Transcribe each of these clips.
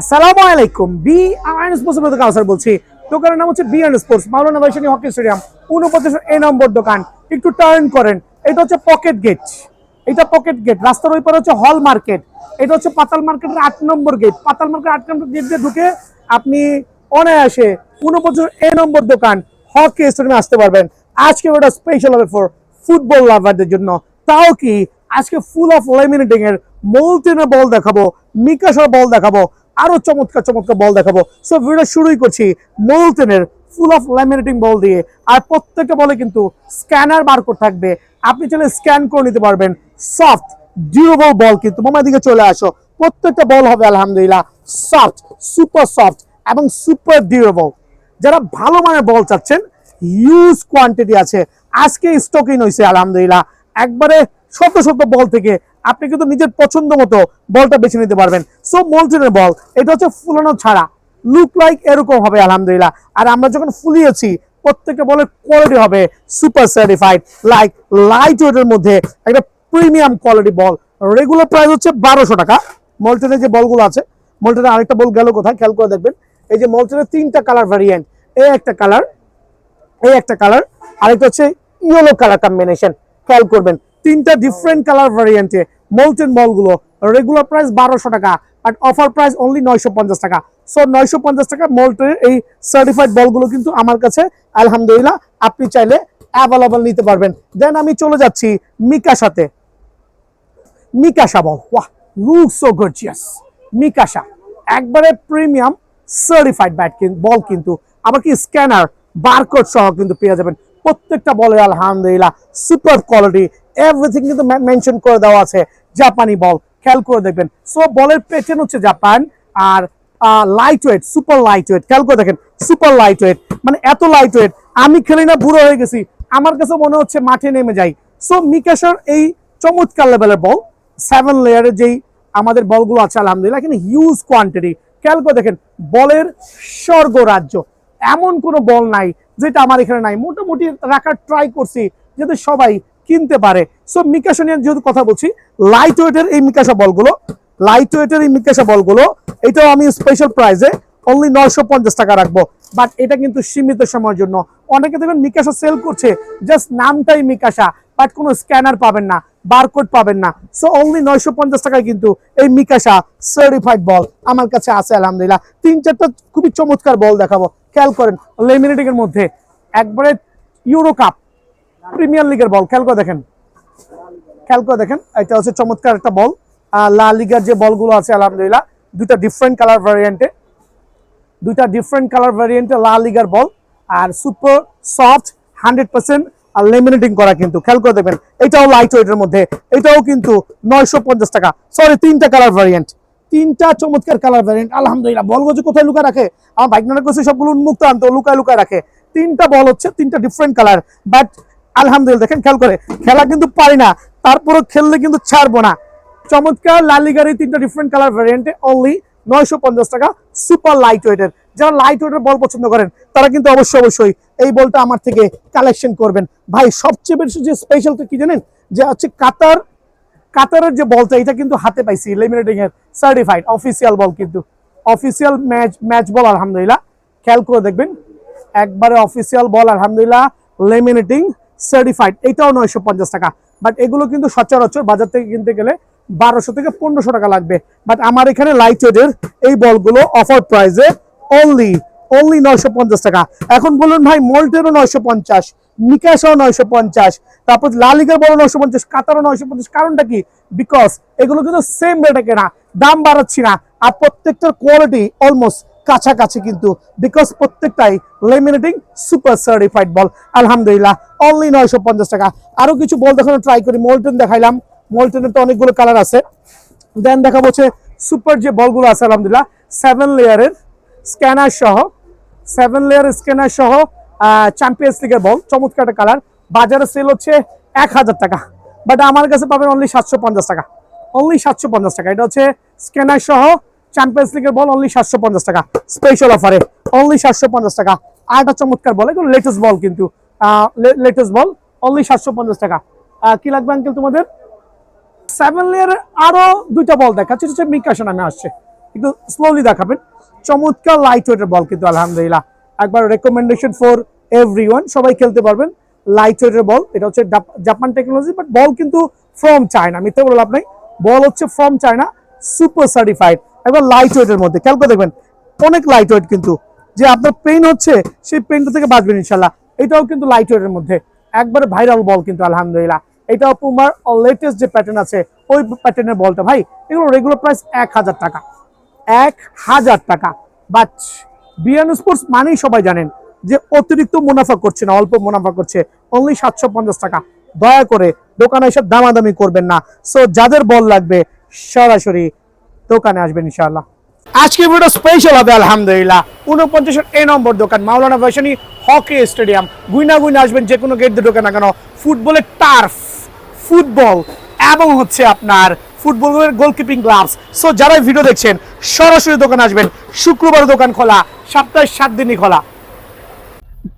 আসসালামু আলাইকুম। বি আইন স্পোর্টস থেকে কাউসার বলছি। দোকানের নাম হচ্ছে বি আইন স্পোর্টস, মাওলানা ভাসানী হকি স্টেডিয়াম, 49 এ নম্বর দোকান। একটু টার্ন করেন, এটা হচ্ছে পকেট গেট, এটা পকেট গেট। রাস্তার ওই পারে হচ্ছে হল মার্কেট, এটা হচ্ছে পাতাল মার্কেটের 8 নম্বর গেট। পাতাল মার্কেট 8 নম্বর গেট দিয়ে ঢুকে আপনি অনায়াসে 49 এ নম্বর দোকান হকি স্টেডিয়ামে আসতে পারবেন। আজকে ওটা স্পেশাল হবে ফর ফুটবল লাভারদের জন্য। তাও কি আজকে ফুল অফ লেমিনেটিং এর মোলটেনের বল দেখাবো, মিকাশার বল দেখাবো, আরো চমৎকার চমৎকার বল দেখাবো। সো ভিডিও শুরুই করছি মোলটেনের ফুল অফ ল্যামিনেটিং বল দিয়ে। আর প্রত্যেকটা বলে কিন্তু স্ক্যানার বারকোড থাকবে, আপনি চাইলে স্ক্যান করে নিতে পারবেন। সফট ডিউরেবল বল কিন্তু মামার দিকে চলে আসো। প্রত্যেকটা বল হবে আলহামদুলিল্লাহ সফট, সুপার সফট এবং সুপার ডিউরেবল। যারা ভালো মানের বল চাচ্ছেন, হিউজ কোয়ান্টিটি আছে, আজকে স্টকিং হয়েছে আলহামদুলিল্লাহ। একবারে শত শত বল থেকে আপনি কিন্তু নিজের পছন্দ মতো বলটা বেছে নিতে পারবেন। সো মোলটেনের বল, এটা হচ্ছে ফুলানো ছাড়া, লুক লাইক এরকম হবে আলহামদুলিল্লাহ। আর আমরা যখন ফুলিয়েছি প্রত্যেকটা বলের কোয়ালিটি হবে সুপার সার্টিফাইড, লাইক লাইট ওয়েটের মধ্যে একটা প্রিমিয়াম কোয়ালিটি বল। রেগুলার প্রাইস হচ্ছে 1200 টাকা। মোলটেনের যে বলগুলো আছে, মোলটেনের আরেকটা বল গেল কোথায় খেয়াল করে দেখবেন। এই যে মোলটেনের 3টা কালার ভ্যারিয়েন্ট, এই একটা কালার, এই একটা কালার, আরেকটা হচ্ছে ইয়েলো কালার কম্বিনেশন। খেয়াল করবেন 3টা ডিফারেন্ট কালার ভ্যারিয়েন্টে মোলটেন বলগুলো। রেগুলার প্রাইস 1200 টাকা, বাট অফার প্রাইস অনলি 950 টাকা। সো 950 টাকা মোলটেনের এই সার্টিফাইড বলগুলো কিন্তু আমার কাছে আলহামদুলিল্লাহ আপনি চাইলে অ্যাভেলেবল নিতে পারবেন। দেন আমি চলে যাচ্ছি মিকাশাতে। মিকাশা বল, ওয়াহ, লুক সো গর্জিয়াস। মিকাশা একবারে প্রিমিয়াম সার্টিফাইড ব্যাট বল, কিন্তু আবার কি স্ক্যানার বারকোড সহ কিন্তু পেয়ে যাবেন। প্রত্যেকটা বলে আলহামদুলিল্লাহ সুপার কোয়ালিটি, এভরিথিং কিন্তু মেনশন করে দেওয়া আছে। জাপানি বল, খেয়াল করে দেখবেন। সো বলের প্যাটার্ন হচ্ছে জাপান, আর light weight, super light weight. খেয়াল করে দেখেন সুপার লাইট ওয়েট, মানে এত লাইট ওয়েট আমি খেলি না, বুড়ো হয়ে গেছি, আমার কাছে মনে হচ্ছে মাঠে নেমে যাই। সো মিকাশার এই চমৎকার লেভেলের বল, 7 লেয়ারের যেই আমাদের বলগুলো আছে আলহামদুলিল্লাহ কিন্তু হিউজ কোয়ান্টিটি। খেয়াল করে দেখেন বলের স্বর্গ রাজ্য, এমন কোনো বল নাই যেটা আমার এখানে নাই। মোটামুটি রাখার ট্রাই করছি যাতে সবাই কিনতে পারে। সো মিকাশা নিয়ে যেহেতু কথা বলছি, লাইট ওয়েটের এই মিকাশা বলগুলো, লাইট ওয়েটের এই মিকাশা বলগুলো, এটাও আমি স্পেশাল প্রাইসে অনলি 950 টাকা রাখবো। বাট এটা কিন্তু সীমিত সময়ের জন্য। অনেকে দেখবেন মিকাশা সেল করছে, জাস্ট নামটাই মিকাশা, বাট কোনো স্ক্যানার পাবেন না, বারকোড পাবেন না। সো অনলি 950 টাকায় কিন্তু এই মিকাশা সার্টিফাইড বল আমার কাছে আছে আলহামদুলিল্লাহ। 3-4টা খুবই চমৎকার বল দেখাবো। খেয়াল করেন লেমিনেটিং এর মধ্যে একবারে ইউরো কাপ প্রিমিয়ার লিগের বল। খেয়াল করে দেখেন, খেয়াল করে দেখেন, এটা হচ্ছে চমৎকার একটা বল। লা লিগার যে বলগুলো আছে আলহামদুলিল্লাহ দুইটা ডিফারেন্ট কালার ভ্যারিয়েন্টে, দুইটা ডিফারেন্ট কালার ভ্যারিয়েন্টে লা লিগার বল, আর সুপার সফট 100% আর লেমিনেটিং করা কিন্তু। খেয়াল করে দেখবেন এটাও লাইট ওয়েটের মধ্যে, এটাও কিন্তু 950 টাকা। সরি, 3টা কালার ভ্যারিয়েন্ট, 3টা চমৎকার কালার ভ্যারিয়েন্ট আলহামদুলিল্লাহ। বলগুলো যে কোথায় লুকায় রাখে, আমার বাইক নানা করছে সবগুলো উন্মুক্ত আনতো, লুকায় লুকায় রাখে। 3টা বল হচ্ছে 3টা ডিফারেন্ট কালার, বাট আলহামদুলিল্লাহ দেখেন খেয়াল করে, খেলা কিন্তু পারি না, তারপরও খেললে কিন্তু ছাড়বো না। চমৎকার লা লিগার এই 3টা ডিফারেন্ট কালার ভ্যারিয়েন্টে অনলি 950 টাকা, সুপার লাইট ওয়েটের। যারা লাইট ওয়েটের বল পছন্দ করেন তারা কিন্তু অবশ্যই এই বলটা আমার থেকে কালেকশন করবেন। ভাই সবচেয়ে বেশি যে স্পেশালটা কি জানেন, যে হচ্ছে কাতারের যে বলটা, এটা কিন্তু হাতে পাইছি লেমিনেটিং এর সার্টিফাইড অফিসিয়াল বল, কিন্তু অফিসিয়াল ম্যাচ বল আলহামদুলিল্লাহ। খেয়াল করে দেখবেন একবারে অফিসিয়াল বল আলহামদুলিল্লাহ, লেমিনেটিং সার্টিফাইড। এটাও 950 টাকা, বাট এগুলো কিন্তু সচরাচর বাজার থেকে কিনতে গেলে 1200 থেকে 1500 টাকা লাগবে। বাট আমার এখানে লাইট ওয়েটের এই বলগুলো অফার প্রাইসে অনলি 950 টাকা। এখন বলুন ভাই মোল্টেরও 950, মিকাশাও 950, তারপর লা লিগার বড় 950, কাতারও 950। কারণটা কি? বিকজ এগুলো কিন্তু সেম রেটে কেনা, দাম বাড়াচ্ছি না, আর প্রত্যেকটার কোয়ালিটি অলমোস্ট কাছাকাছি কিন্তু, বিকজ প্রত্যেকটাই লেমিনেটিং সুপার সার্টিফাইড বল আলহামদুলিল্লাহ অনলি 950 টাকা। আরো কিছু বল দেখানো ট্রাই করি। মোলটেন দেখাইলাম, মোলটেনের তো অনেকগুলো কালার আছে। দেন দেখা হচ্ছে সুপার যে বলগুলো আছে আলহামদুলিল্লাহ 7 লেয়ারের স্ক্যানার সহ, 7 লেয়ারের স্ক্যানার সহ চ্যাম্পিয়ন্স লিগের বল, চমৎকার একটা কালার। বাজারে সেল হচ্ছে 1000 টাকা, বাট আমার কাছে পাবেন অনলি 750 টাকা, অনলি 750 টাকা। এটা হচ্ছে স্ক্যানার সহ চ্যাম্পিয়ন্স লিগের বল, অনলি 750 টাকা স্পেশাল অফারে, অনলি 750 টাকা। আর একটা চমৎকার বল, এগুলো লেটেস্ট বল কিন্তু, লেটেস্ট বল অনলি 750 টাকা। কি লাগবে আঙ্কেল তোমাদের? 7 লেয়ারের আরো দুইটা বল দেখাচ্ছি, হচ্ছে মিকাশা নামে আসছে। একটু স্লোলি দেখাবেন। চমৎকার লাইট ওয়েটের বল কিন্তু আলহামদুলিল্লাহ, একবার রেকমেন্ডেশন ফর এভরিওয়ান, সবাই খেলতে পারবেন। লাইট ওয়েটের বল, এটা হচ্ছে জাপান টেকনোলজি, বাট বল কিন্তু ফ্রম চায়না, মিথ্যে বলে লাভ নাই, বল হচ্ছে ফ্রম চায়না, সুপার সার্টিফাইড, একবার লাইট ওয়েটের মধ্যে। খেয়াল করে দেখবেন অনেক লাইট ওয়েট কিন্তু, যে আপনার পেইন হচ্ছে সেই পেইনটা থেকে বাঁচবেন ইনশাল্লাহ। এটাও কিন্তু লাইট ওয়েটের মধ্যে, একবারে ভাইরাল বল কিন্তু আলহামদুলিল্লাহ। এটাও পুমার লেটেস্ট যে প্যাটার্ন আছে ওই প্যাটার্নের বলটা ভাই, এগুলো রেগুলার প্রাইস 1000 টাকা, 1000 টাকা। বাট বিয়ান স্পোর্টস মানেই সবাই জানেন যে অতিরিক্ত মুনাফা করছে না, অল্প মুনাফা করছে, অনলি 750 টাকা। দয়া করে দোকানে এসে দামাদামি করবেন না। সো যাদের বল লাগবে সরাসরি দোকানে আসবেন ইনশাআল্লাহ। আজকে ভিডিও স্পেশাল হবে আলহামদুলিল্লাহ। 49 নম্বর দোকান, মাওলানা ভাসানী হকি স্টেডিয়াম। গুইনা গুইনা আসবেন, যে কোনো গেট দিয়ে ঢোকে না কেন, ফুটবলের টার্ফ, ফুটবল এবং হচ্ছে আপনার ফুটবলের গোলকিপিং গ্লাভস। সো যারা ভিডিও দেখছেন সরাসরি দোকানে আসবেন। শুক্রবার দোকান খোলা, সপ্তাহে 7 দিনই খোলা।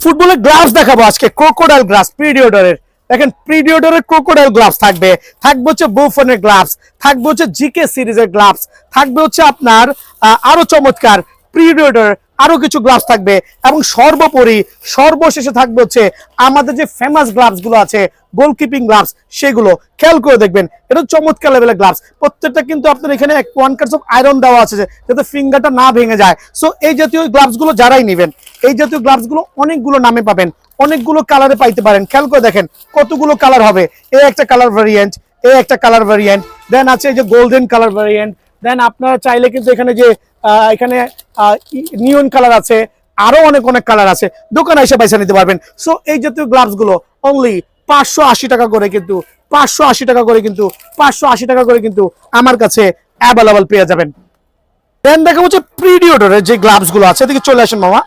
ফুটবলের গ্লাভস দেখাবো আজকে, ক্রোকোডাইল গ্লাভস প্রিডিওডারের। দেখেন প্রিডিওডারের ক্রোকোডাইল গ্লাভস থাকবে, থাকবে হচ্ছে বুফনের গ্লাভস, থাকবে হচ্ছে জিকে সিরিজের গ্লাভস, থাকবে হচ্ছে আপনার আরো চমৎকার প্রিডিওডার আরো কিছু গ্লাভস থাকবে, এবং সর্বোপরি সর্বশেষে থাকবে হচ্ছে আমাদের যে ফেমাস গ্লাভস গুলো আছে গোলকিপিং গ্লাভস, সেগুলো খেয়াল করে দেখবেন। এটা চমৎকার লেভেলের গ্লাভস, প্রত্যেকটা কিন্তু আপনার এখানে 1 কার্স অফ আয়রন দেওয়া আছে যাতে ফিঙ্গারটা না ভেঙে যায়। সো এই জাতীয় গ্লাভস গুলো যারাই নেবেন, এই জাতীয় গ্লাভস গুলো অনেকগুলো নামে পাবেন, অনেকগুলো কালারে পাইতে পারেন। খেয়াল করে দেখেন কতগুলো কালার হবে, এই একটা কালার ভ্যারিয়েন্ট, এই একটা কালার ভ্যারিয়েন্ট, দেন আছে এই যে গোল্ডেন কালার ভ্যারিয়েন্ট, দেন আপনারা চাইলে কিন্তু এখানে যে এখানে নিয়ন কালার আছে, আরো অনেক অনেক কালার আছে, দোকানে এসে পয়সা নিতে পারবেন। সো এই জাতীয় গ্লাভস গুলো অনলি 580 টাকা করে কিন্তু, 580 টাকা করে কিন্তু, 580 টাকা করে কিন্তু আমার কাছে অ্যাভেলেবল পেয়ে যাবেন। দেন দেখা হচ্ছে প্রিডিওডরের যে গ্লাভস গুলো আছে, এদিকে চলে আসেন মামা,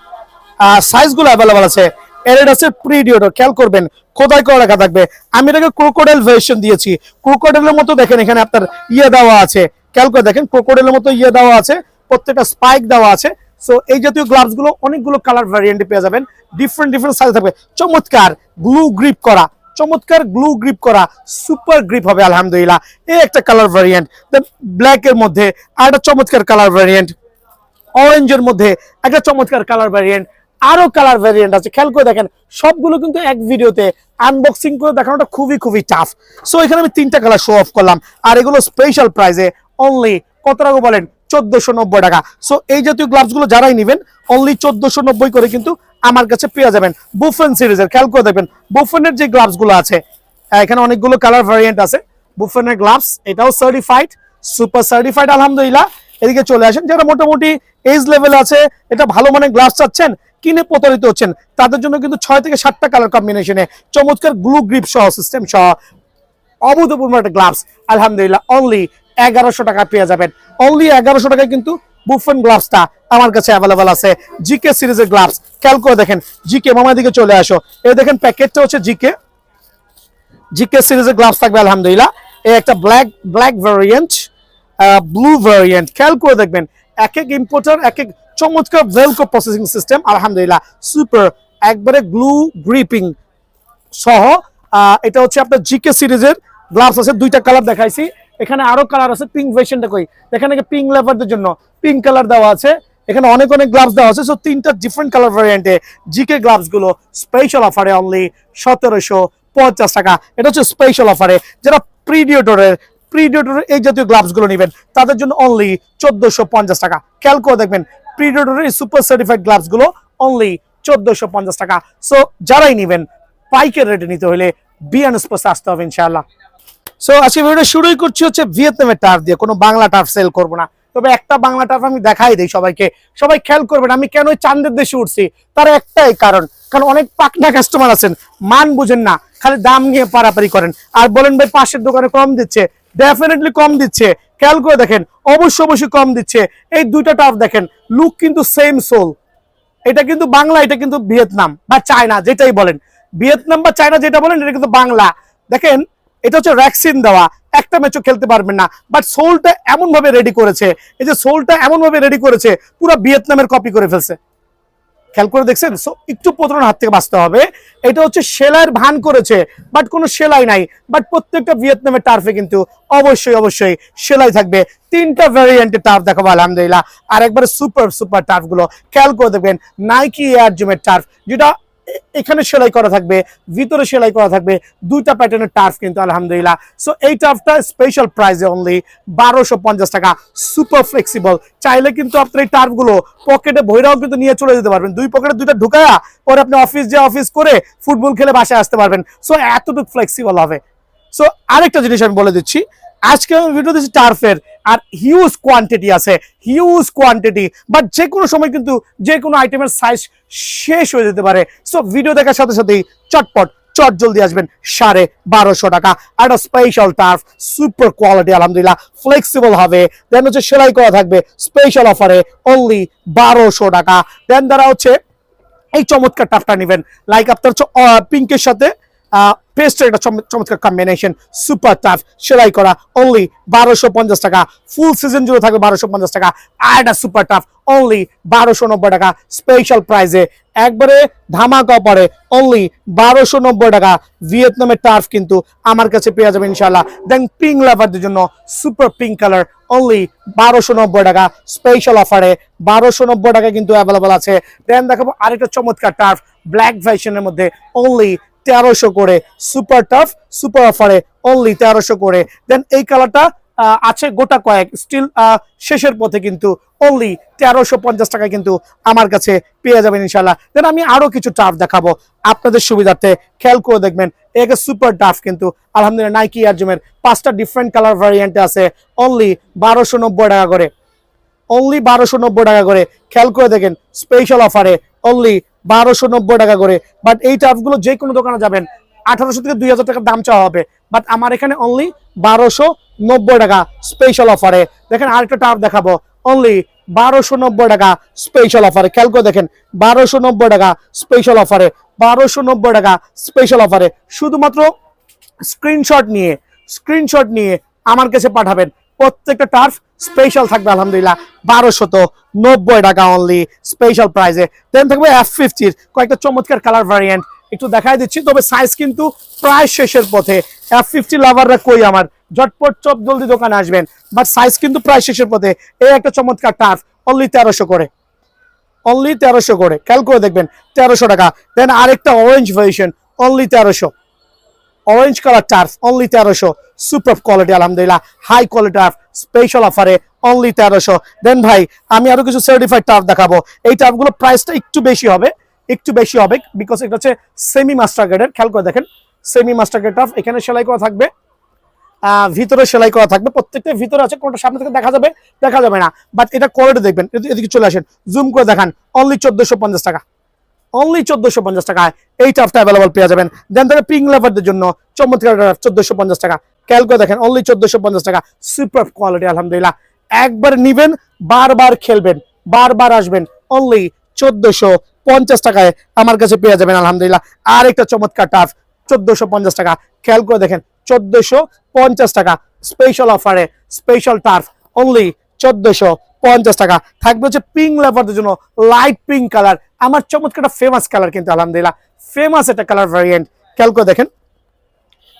সাইজ গুলো অ্যাভেলেবল আছে। এডিডাসের প্রিডিওডর খেয়াল করবেন খোদাই করে রাখা থাকবে। আমি এটাকে ক্রোকোডাইল ভার্সন দিয়েছি, ক্রোকোডাইলের মতো দেখেন এখানে আপনার ইয়ে দেওয়া আছে, খেয়াল করে দেখেন ক্রোকোডাইলের মতো ইয়ে দেওয়া আছে, প্রত্যেকটা স্পাইক দেওয়া আছে। সো এই জাতীয় গ্লাভস গুলো অনেকগুলো কালার ভ্যারিয়েন্টে পেয়ে যাবেন, ডিফারেন্ট ডিফারেন্ট সাইজ থাকবে। চমৎকার গ্লু গ্রিপ করা, চমৎকার গ্লু গ্রিপ করা, সুপার গ্রিপ হবে আলহামদুলিল্লাহ। এই একটা কালার ভ্যারিয়েন্ট, দেন ব্ল্যাক এর মধ্যে আর একটা চমৎকার কালার ভ্যারিয়েন্ট, অরেঞ্জের মধ্যে একটা চমৎকার কালার ভ্যারিয়েন্ট, আরো কালার ভ্যারিয়েন্ট আছে। খেয়াল করে দেখেন সবগুলো কিন্তু এক ভিডিওতে আনবক্সিং করে দেখানোটা খুবই খুবই টাফ। সো এখানে আমি 3টা কালার শো অফ করলাম, আর এগুলো স্পেশাল প্রাইসে অনলি কত টাকা বলেন, 1490 টাকা। সো এই জাতীয় গ্লাভস গুলো যারাই নেবেন অনলি 1490 করে কিন্তু আমার কাছে পেয়ে যাবেন। বুফেন সিরিজের খেয়াল করে দেখবেন, বুফেনের যে গ্লাভস গুলো আছে এখানে অনেকগুলো কালার ভ্যারিয়েন্ট আছে। বুফেনের গ্লাভস এটাও সার্টিফাইড, সুপার সার্টিফাইড আলহামদুলিল্লাহ। এদিকে চলে আসেন যারা মোটামুটি এজ লেভেল আছে, এটা ভালো মানের গ্লাভস চাচ্ছেন, কিনে প্রতারিত হচ্ছেন, তাদের জন্য কিন্তু 6 থেকে 7টা কালার কম্বিনেশনে চমৎকার গ্লু গ্রিপ সহ সিস্টেম সহ অভূতপূর্ব একটা গ্লাভস আলহামদুলিল্লাহ অনলি 1100 টাকা পেয়ে যাবেন। অনলি 1100 টাকায় কিন্তু বুফেন গ্লাভসটা আমার কাছে অ্যাভেলেবল আছে। জিকে সিরিজের গ্লাভস খেয়াল করে দেখেন, জিকে মামার দিকে চলে আসো, এই দেখেন প্যাকেটটা হচ্ছে জিকে সিরিজের গ্লাভস থাকবে আলহামদুলিল্লাহ। এই একটা ব্ল্যাক ভ্যারিয়েন্ট, ব্লু ভ্যারিয়েন্ট, খেয়াল করে দেখবেন এক এক ইম্পোর্টার এক এক চমৎকার ভেলকো প্রসেসিং সিস্টেম আলহামদুলিল্লাহ, সুপার একবারে গ্লু গ্রিপিং সহ। এটা হচ্ছে আপনার জিকে সিরিজের গ্লাভস আছে, 2টা কালার দেখাইছি, এখানে আরো কালার আছে। পিঙ্ক ভার্সনটা কই, এখানে পিঙ্ক লেভারদের জন্য পিঙ্ক কালার দেওয়া আছে, এখানে অনেক অনেক গ্লাভস দেওয়া আছে। সো 3টা ডিফারেন্ট কালার ভ্যারিয়েন্টে জিকে গ্লাভস গুলো স্পেশাল অফারে অনলি 1750 টাকা। এটা হচ্ছে স্পেশাল অফারে। যারা প্রিডিওটরের এই জাতীয় গ্লাভস গুলো নেবেন তাদের জন্য অনলি 1450 টাকা। খেয়াল করে দেখবেন প্রিডিওটরের সুপার সার্টিফাইড গ্লাভস গুলো অনলি 1450 টাকা। সো যারাই নেবেন পাইকের রেটে নিতে হলে বিয়ান স্পোর্টস আসতে হবে ইনশাআল্লাহ। সো আজকে ভিডিও শুরুই করছি হচ্ছে ভিয়েতনামের টার্ফ দিয়ে, কোনো বাংলা টার্ফ সেল করবো না, তবে একটা বাংলা টার্ফ আমি দেখাই দিই সবাইকে। সবাই খেয়াল করবেন আমি কেন চান্দের দেশে উঠছি, তার একটাই কারণ অনেক পাকনা কাস্টমার আছেন, মান বুঝেন না, খালি দাম নিয়ে পারাপারি করেন আর বলেন ভাই পাশের দোকানে কম দিচ্ছে। ডেফিনেটলি কম দিচ্ছে, খেয়াল করে দেখেন অবশ্যই কম দিচ্ছে। এই 2টা টার্ফ দেখেন, লুক কিন্তু সেম সোল। এটা কিন্তু বাংলা, এটা কিন্তু ভিয়েতনাম বা চায়না, যেটাই বলেন ভিয়েতনাম বা চায়না যেটা বলেন, এটা কিন্তু বাংলা। দেখেন এটা হচ্ছে ভ্যাকসিন দেওয়া, একটা ম্যাচও খেলতে পারবেন না, বাট সোলটা এমন ভাবে রেডি করেছে, এই যে সোলটা এমন ভাবে রেডি করেছে পুরো ভিয়েতনামের কপি করে ফেলছে। খেয়াল করে দেখছেন। সো একটু প্রতারণার হাত থেকে বাঁচতে হবে। এটা হচ্ছে সেলাইয়ের ভান করেছে, বাট কোনো সেলাই নাই, বাট প্রত্যেকটা ভিয়েতনামের টার্ফে কিন্তু অবশ্যই সেলাই থাকবে। 3টা ভ্যারিয়েন্টের টার্ফ দেখাবো আলহামদুলিল্লাহ। আর একবারে সুপার টার্ফ গুলো খেয়াল করে দেখবেন, নাইকি এয়ার জুমের টার্ফ, যেটা এখানে সেলাই করা থাকবে, ভিতরে সেলাই করা থাকবে, 2টা প্যাটার্নের টার্ফ কিন্তু আলহামদুলিল্লাহ। সো এই টার্ফটা স্পেশাল প্রাইসে অনলি 1250 টাকা, সুপার ফ্লেক্সিবল। চাইলে কিন্তু আপনার এই টার্ফ গুলো পকেটে ভৈরাও কিন্তু নিয়ে চলে যেতে পারবেন, 2 পকেটে 2টা ঢুকায়া পরে আপনি অফিস করে ফুটবল খেলে বাসায় আসতে পারবেন। সো এতটুকু ফ্লেক্সিবল হবে। সো আরেকটা জিনিস আমি বলে দিচ্ছি, আজকে আমি ভিডিও দিচ্ছি টার্ফের, আর হিউজ কোয়ান্টিটি আছে, হিউজ কোয়ান্টিটি, বাট যে কোনো সময় কিন্তু যে কোনো আইটেমের সাইজ শেষ হয়ে যেতে পারে। সো ভিডিও দেখার সাথে সাথেই চট জলদি আসবেন 1250 টাকা। আর একটা স্পেশাল টার্ফ, সুপার কোয়ালিটি আলহামদুলিল্লাহ, ফ্লেক্সিবল হবে। দেন হচ্ছে সেলাই করা থাকবে স্পেশাল অফারে অনলি 1200 টাকা। দেন দ্বারা হচ্ছে এই চমৎকার টার্ফটা নেবেন, লাইক আপনার পিঙ্কের সাথে পেস্টের একটা চমৎকার কম্বিনেশন, সুপার টাফ, সেলাই করা অনলি 1250 টাকা। ফুল সিজন জুড়ে থাকবে 1250 টাকা। আর একটা সুপার টাফ অনলি 1290 টাকা, স্পেশাল প্রাইজে একবারে ধামাকা পড়ে অনলি 1290 টাকা। ভিয়েতনামের টার্ফ কিন্তু আমার কাছে পেয়ে যাবে ইনশাল্লাহ। দেন পিঙ্ক লাভারদের জন্য সুপার পিঙ্ক কালার অনলি 1290 টাকা, স্পেশাল অফারে 1290 টাকা কিন্তু অ্যাভেলেবল আছে। দেন দেখাবো আরেকটা চমৎকার টার্ফ ব্ল্যাক ভার্সনের মধ্যে অনলি 1300 করে, সুপার টাফ, সুপার অফারে অনলি 1300 করে। দেন এই কালারটা আছে গোটা কয়েক, স্টিল শেষের পথে, কিন্তু অনলি 1350 টাকায় কিন্তু আমার কাছে পেয়ে যাবেন ইনশাল্লাহ। দেন আমি আরো কিছু টাফ দেখাবো আপনাদের সুবিধার্থে, খেয়াল করে দেখবেন। একে সুপার টাফ কিন্তু আলহামদুলিল্লাহ নাইকি এয়ার জুমের 5টা ডিফারেন্ট কালার ভ্যারিয়েন্টে আছে, অনলি 1290 টাকা করে, অনলি 1290 টাকা করে। খেয়াল করে দেখেন স্পেশাল অফারে অনলি 1290 টাকা করে। বাট এই টাফগুলো যে কোনো দোকানে যাবেন 1800 থেকে 2000 টাকার দাম চাওয়া হবে, বাট আমার এখানে অনলি 1290 টাকা স্পেশাল অফারে। দেখেন আরেকটা টাফ দেখাবো অনলি 1290 টাকা স্পেশাল অফারে। খেয়াল করে দেখেন 1290 টাকা স্পেশাল অফারে, 1290 টাকা স্পেশাল অফারে। শুধুমাত্র স্ক্রিনশট নিয়ে আমার কাছে পাঠাবেন। প্রত্যেকটা টার্ফ স্পেশাল থাকবে আলহামদুলিল্লাহ 1290 টাকা অনলি, স্পেশাল প্রাইসে। দেন থাকবে F50-র কয়েকটা চমৎকার কালার ভ্যারিয়েন্ট, একটু দেখাই দিচ্ছি, তবে সাইজ কিন্তু প্রায় শেষের পথে। F50 লাভাররা কই আমার, ঝটপট চপ জলদি দোকানে আসবেন, বাট সাইজ কিন্তু প্রায় শেষের পথে। এই একটা চমৎকার টার্ফ অনলি 1300 করে, অনলি 1300 করে, খেয়াল করে দেখবেন 1300 টাকা। দেন আরেকটা orange version only 1300, orange colour turf only 1300, super quality আলহামদুলিল্লাহ, হাই কোয়ালিটি টার্ফ, স্পেশাল অফারে অনলি 1300। দেন ভাই আমি আরো কিছু সার্টিফাইড টার্ফ দেখাবো। এই টার্ফগুলো প্রাইসটা একটু বেশি হবে, বিকজ এটা হচ্ছে সেমি মাস্টার গ্রেডের। খেয়াল করে দেখেন সেমি মাস্টার গ্রেড টার্ফ, এখানে সেলাই করা থাকবে, ভিতরে সেলাই করা থাকবে, প্রত্যেকটা ভিতরে আছে, কোনটা সামনে থেকে দেখা যাবে না, বাট এটা কোয়ালিটি দেখবেন। এদিকে চলে আসেন, জুম করে দেখান, অনলি 1450 টাকা, অনলি 1450 টাকায় এই টাফটা অ্যাভেলেবল পেয়ে যাবেন। দেন থেকে পিঙ্ক লাভারদের জন্য চমৎকার 1450 টাকা, ক্যাল করে দেখেন অনলি 1450 টাকা, সুপার কোয়ালিটি আলহামদুলিল্লাহ। একবার নিবেন, বারবার খেলবেন, বারবার আসবেন, অনলি 1450 টাকায় আমার কাছে পেয়ে যাবেন আলহামদুলিল্লাহ। আর একটা চমৎকার টাফ 1450 টাকা, খেয়াল করে দেখেন 1450 টাকা স্পেশাল অফারে, স্পেশাল টার্ফ অনলি 1450 টাকা। থাকবে হচ্ছে পিঙ্ক লাভারদের জন্য লাইট পিঙ্ক কালার, আমার চমৎকার ফেমাস কালার কিন্তু আলহামদুলিল্লাহ, ফেমাস একটা কালার ভ্যারিয়েন্ট। খেয়াল করে দেখেন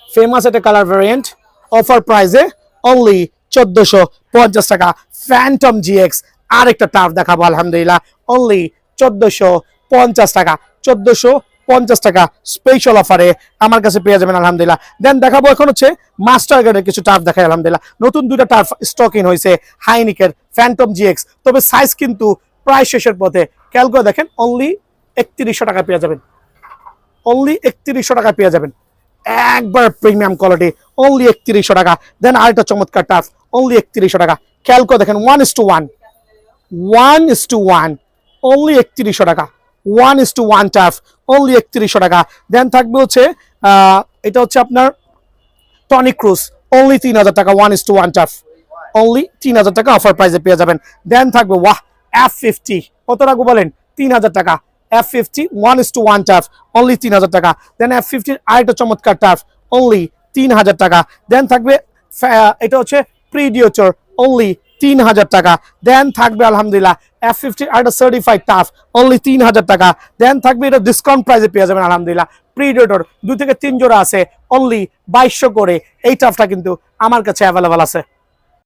ফেমাস একটা কালার ভ্যারিয়েন্ট, অফার প্রাইসে অনলি 1450 টাকা। ফ্যান্টম জিএক্স আরেকটা টার্ফ দেখাবো আলহামদুলিল্লাহ, অনলি 1450 টাকা, 1450 টাকা স্পেশাল অফারে আমার কাছে পেয়ে যাবেন আলহামদুলিল্লাহ। দেন দেখাবো এখন হচ্ছে মাস্টার গ্রেডের কিছু টার্ফ দেখাই আলহামদুলিল্লাহ। নতুন 2টা টার্ফ স্টক ইন হয়েছে, হাইনিকের ফ্যান্টম জিএক্স, তবে সাইজ কিন্তু প্রায় শেষের পথে। খেয়াল করে দেখেন অনলি 3100 টাকা পেয়ে যাবেন, অনলি 3100 টাকা পেয়ে যাবেন, একবার প্রিমিয়াম কোয়ালিটি, অনলি 3100 টাকা। দেন আরেকটা চমৎকার টার্ফ অনলি 3100 টাকা, খেয়াল করে দেখেন 1:1 অনলি 3100 টাকা, 1:1 টার্ফ অনলি 3100 টাকা। দেন থাকবে হচ্ছে এটা হচ্ছে আপনার টনিক ক্রুজ অনলি 3000 টাকা, 1:1 টার্ফ অনলি 3000 টাকা অফার প্রাইসে পেয়ে যাবেন। দেন থাকবে ওয়াহ F50, কত রাখবো বলেন, 3000 টাকা, F50 1:1 টার্ফ অনলি 3000 টাকা। দেন F50 আরেকটা চমৎকার টার্ফ অনলি 3000 টাকা। দেন থাকবে এটা হচ্ছে প্রিডিয়েটর অনলি 3000 টাকা। দেন থাকবে আলহামদুলিল্লাহ F50 আর এটা সার্টিফাইড টাফ, অনলি 3000 টাকা। দেন থাকবে এটা ডিসকাউন্ট প্রাইসে পেয়ে যাবেন আলহামদুলিল্লাহ। প্রিডেটর 2 থেকে 3 জোড়া আছে, অনলি 2200 করে। এই টাফটা কিন্তু আমার কাছে অ্যাভেলেবল আছে।